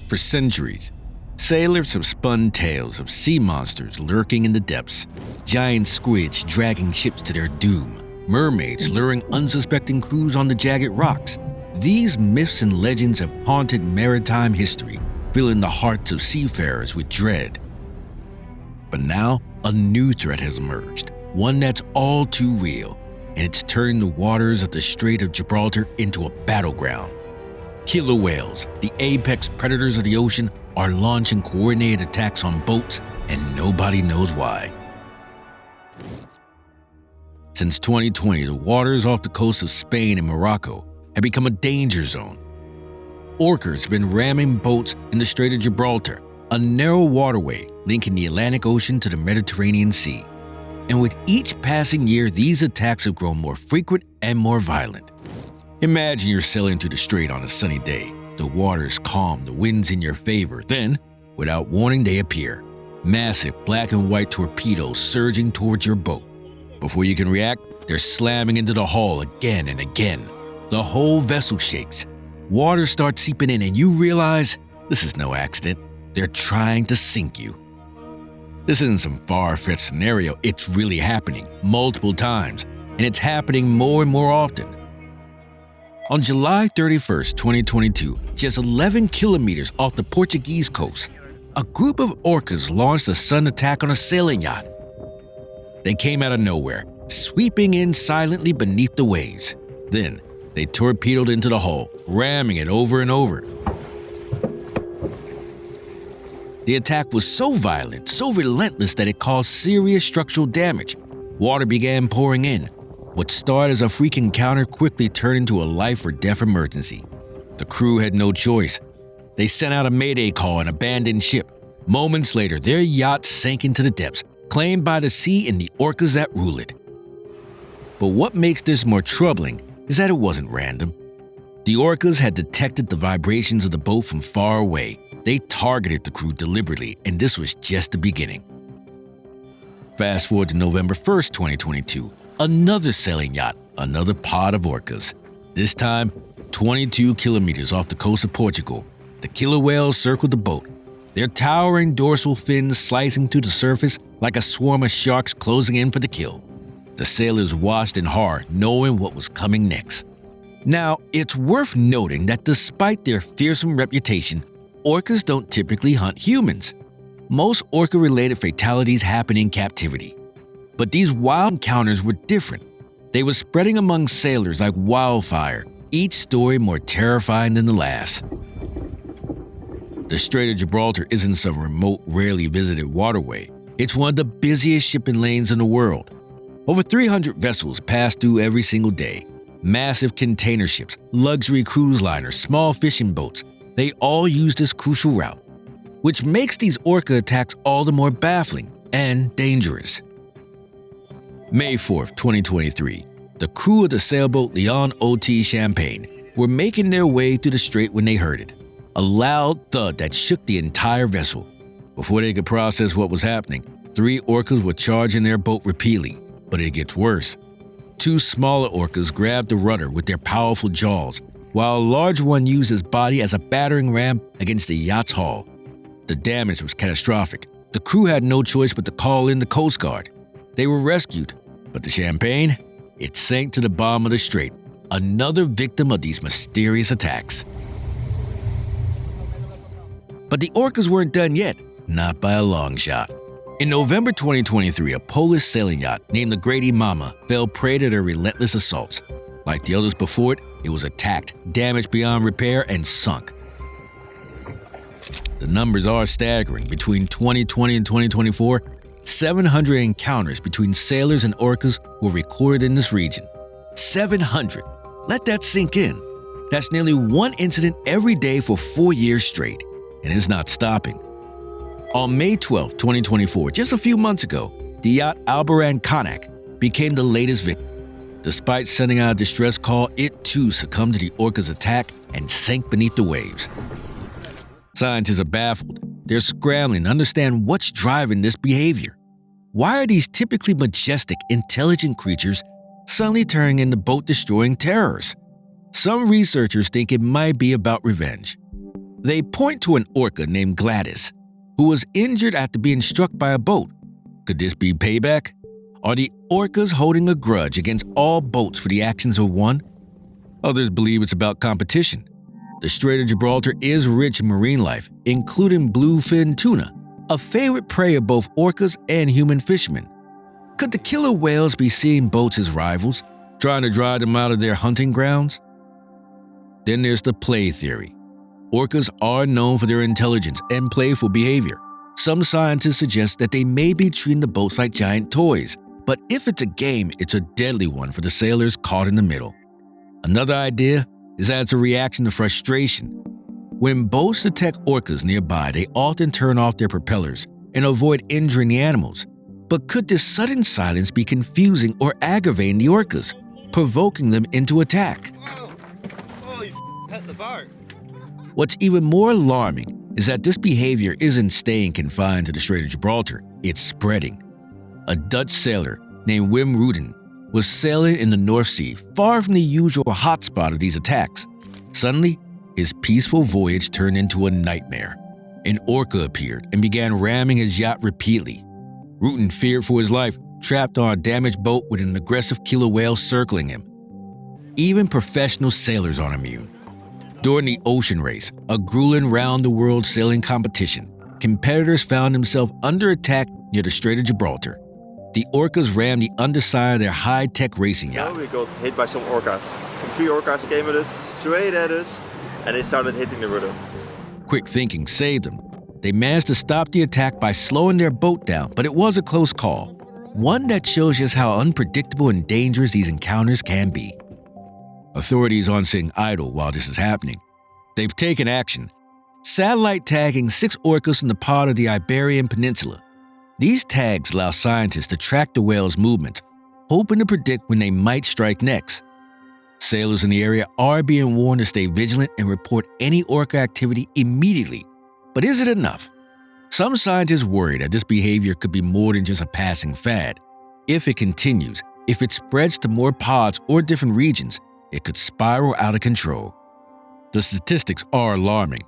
For centuries, sailors have spun tales of sea monsters lurking in the depths, giant squids dragging ships to their doom, mermaids luring unsuspecting crews on the jagged rocks. These myths and legends have haunted maritime history, filling the hearts of seafarers with dread. But now, a new threat has emerged, one that's all too real, and it's turning the waters of the Strait of Gibraltar into a battleground. Killer whales, the apex predators of the ocean, are launching coordinated attacks on boats, and nobody knows why. Since 2020, the waters off the coast of Spain and Morocco have become a danger zone. Orcas have been ramming boats in the Strait of Gibraltar, a narrow waterway linking the Atlantic Ocean to the Mediterranean Sea. And with each passing year, these attacks have grown more frequent and more violent. Imagine you're sailing through the strait on a sunny day. The water's calm, the wind's in your favor. Then, without warning, they appear. Massive black and white torpedoes surging towards your boat. Before you can react, they're slamming into the hull again and again. The whole vessel shakes. Water starts seeping in and you realize this is no accident. They're trying to sink you. This isn't some far-fetched scenario. It's really happening multiple times, and it's happening more and more often. On July 31st, 2022, just 11 kilometers off the Portuguese coast, a group of orcas launched a sudden attack on a sailing yacht. They came out of nowhere, sweeping in silently beneath the waves. Then, they torpedoed into the hull, ramming it over and over. The attack was so violent, so relentless that it caused serious structural damage. Water began pouring in. What started as a freak encounter quickly turned into a life or death emergency. The crew had no choice. They sent out a mayday call and abandoned ship. Moments later, their yacht sank into the depths, claimed by the sea and the orcas that rule it. But what makes this more troubling is that it wasn't random. The orcas had detected the vibrations of the boat from far away. They targeted the crew deliberately, and this was just the beginning. Fast forward to November 1st, 2022, another sailing yacht, another pod of orcas. This time, 22 kilometers off the coast of Portugal. The killer whales circled the boat, their towering dorsal fins slicing through the surface like a swarm of sharks closing in for the kill. The sailors watched in horror, knowing what was coming next. Now, it's worth noting that despite their fearsome reputation, orcas don't typically hunt humans. Most orca-related fatalities happen in captivity. But these wild encounters were different. They were spreading among sailors like wildfire, each story more terrifying than the last. The Strait of Gibraltar isn't some remote, rarely visited waterway. It's one of the busiest shipping lanes in the world. Over 300 vessels pass through every single day. Massive container ships, luxury cruise liners, small fishing boats, they all use this crucial route, which makes these orca attacks all the more baffling and dangerous. May 4th, 2023, the crew of the sailboat Leon O.T. Champagne were making their way through the strait when they heard it, a loud thud that shook the entire vessel. Before they could process what was happening, 3 orcas were charging their boat repeatedly. But it gets worse. 2 smaller orcas grabbed the rudder with their powerful jaws, while a large one used his body as a battering ram against the yacht's hull. The damage was catastrophic. The crew had no choice but to call in the Coast Guard. They were rescued, but the Champagne, it sank to the bottom of the strait, another victim of these mysterious attacks. But the orcas weren't done yet, not by a long shot. In November 2023, a Polish sailing yacht named the Grady Mama fell prey to their relentless assaults. Like the others before it, it was attacked, damaged beyond repair, and sunk. The numbers are staggering. Between 2020 and 2024, 700 encounters between sailors and orcas were recorded in this region. 700! Let that sink in. That's nearly one incident every day for 4 years straight, and it's not stopping. On May 12, 2024, just a few months ago, the yacht Albaran Konak became the latest victim. Despite sending out a distress call, it too succumbed to the orca's attack and sank beneath the waves. Scientists are baffled. They're scrambling to understand what's driving this behavior. Why are these typically majestic, intelligent creatures suddenly turning into boat-destroying terrors? Some researchers think it might be about revenge. They point to an orca named Gladys, who was injured after being struck by a boat. Could this be payback? Are the orcas holding a grudge against all boats for the actions of one? Others believe it's about competition. The Strait of Gibraltar is rich in marine life, including bluefin tuna, a favorite prey of both orcas and human fishermen. Could the killer whales be seeing boats as rivals, trying to drive them out of their hunting grounds? Then there's the play theory. Orcas are known for their intelligence and playful behavior. Some scientists suggest that they may be treating the boats like giant toys, but if it's a game, it's a deadly one for the sailors caught in the middle. Another idea is that it's a reaction to frustration. When boats detect orcas nearby, they often turn off their propellers and avoid injuring the animals. But could this sudden silence be confusing or aggravating the orcas, provoking them into attack? Oh, you hit the boat. What's even more alarming is that this behavior isn't staying confined to the Strait of Gibraltar, it's spreading. A Dutch sailor named Wim Ruden was sailing in the North Sea, far from the usual hotspot of these attacks. Suddenly, his peaceful voyage turned into a nightmare. An orca appeared and began ramming his yacht repeatedly. Ruden feared for his life, trapped on a damaged boat with an aggressive killer whale circling him. Even professional sailors aren't immune. During the ocean race, a grueling round-the-world sailing competition, competitors found themselves under attack near the Strait of Gibraltar. The orcas rammed the underside of their high-tech racing yacht. We got hit by some orcas. 3 orcas came at us, straight at us, and they started hitting the rudder. Quick thinking saved them. They managed to stop the attack by slowing their boat down, but it was a close call. One that shows us how unpredictable and dangerous these encounters can be. Authorities aren't sitting idle while this is happening. They've taken action, satellite tagging 6 orcas from the part of the Iberian Peninsula. These tags allow scientists to track the whales' movements, hoping to predict when they might strike next. Sailors in the area are being warned to stay vigilant and report any orca activity immediately. But is it enough? Some scientists worry that this behavior could be more than just a passing fad. If it continues, if it spreads to more pods or different regions, it could spiral out of control. The statistics are alarming.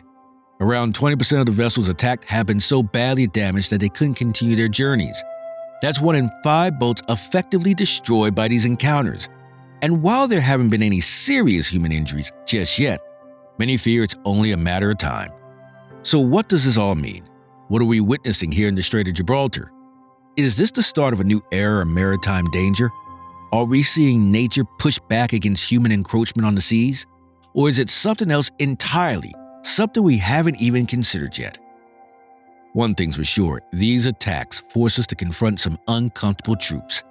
Around 20% of the vessels attacked have been so badly damaged that they couldn't continue their journeys. That's 1 in 5 boats effectively destroyed by these encounters. And while there haven't been any serious human injuries just yet, many fear it's only a matter of time. So what does this all mean? What are we witnessing here in the Strait of Gibraltar? Is this the start of a new era of maritime danger? Are we seeing nature push back against human encroachment on the seas? Or is it something else entirely, something we haven't even considered yet? One thing's for sure, these attacks force us to confront some uncomfortable truths.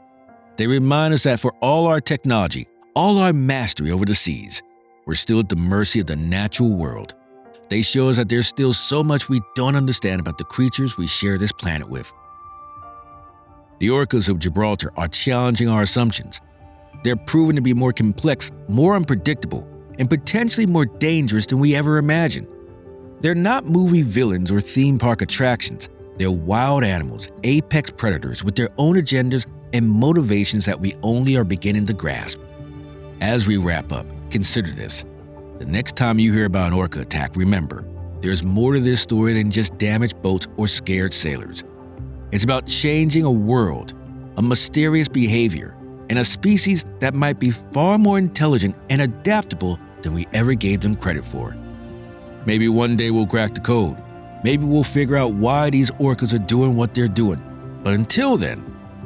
They remind us that for all our technology, all our mastery over the seas, we're still at the mercy of the natural world. They show us that there's still so much we don't understand about the creatures we share this planet with. The orcas of Gibraltar are challenging our assumptions. They're proven to be more complex, more unpredictable, and potentially more dangerous than we ever imagined. They're not movie villains or theme park attractions. They're wild animals, apex predators with their own agendas and motivations that we only are beginning to grasp. As we wrap up, consider this. The next time you hear about an orca attack, remember, there's more to this story than just damaged boats or scared sailors. It's about changing a world, a mysterious behavior, and a species that might be far more intelligent and adaptable than we ever gave them credit for. Maybe one day we'll crack the code. Maybe we'll figure out why these orcas are doing what they're doing. But until then,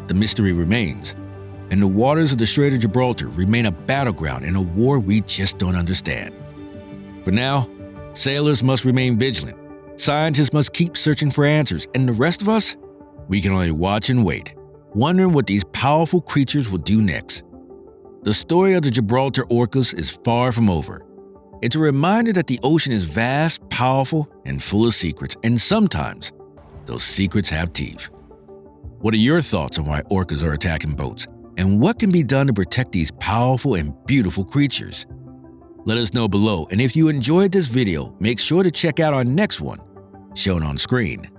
the mystery remains, and the waters of the Strait of Gibraltar remain a battleground in a war we just don't understand. For now, sailors must remain vigilant, scientists must keep searching for answers, and the rest of us, we can only watch and wait, wondering what these powerful creatures will do next. The story of the Gibraltar orcas is far from over. It's a reminder that the ocean is vast, powerful, and full of secrets, and sometimes those secrets have teeth. What are your thoughts on why orcas are attacking boats, and what can be done to protect these powerful and beautiful creatures? Let us know below, and if you enjoyed this video, make sure to check out our next one, shown on screen.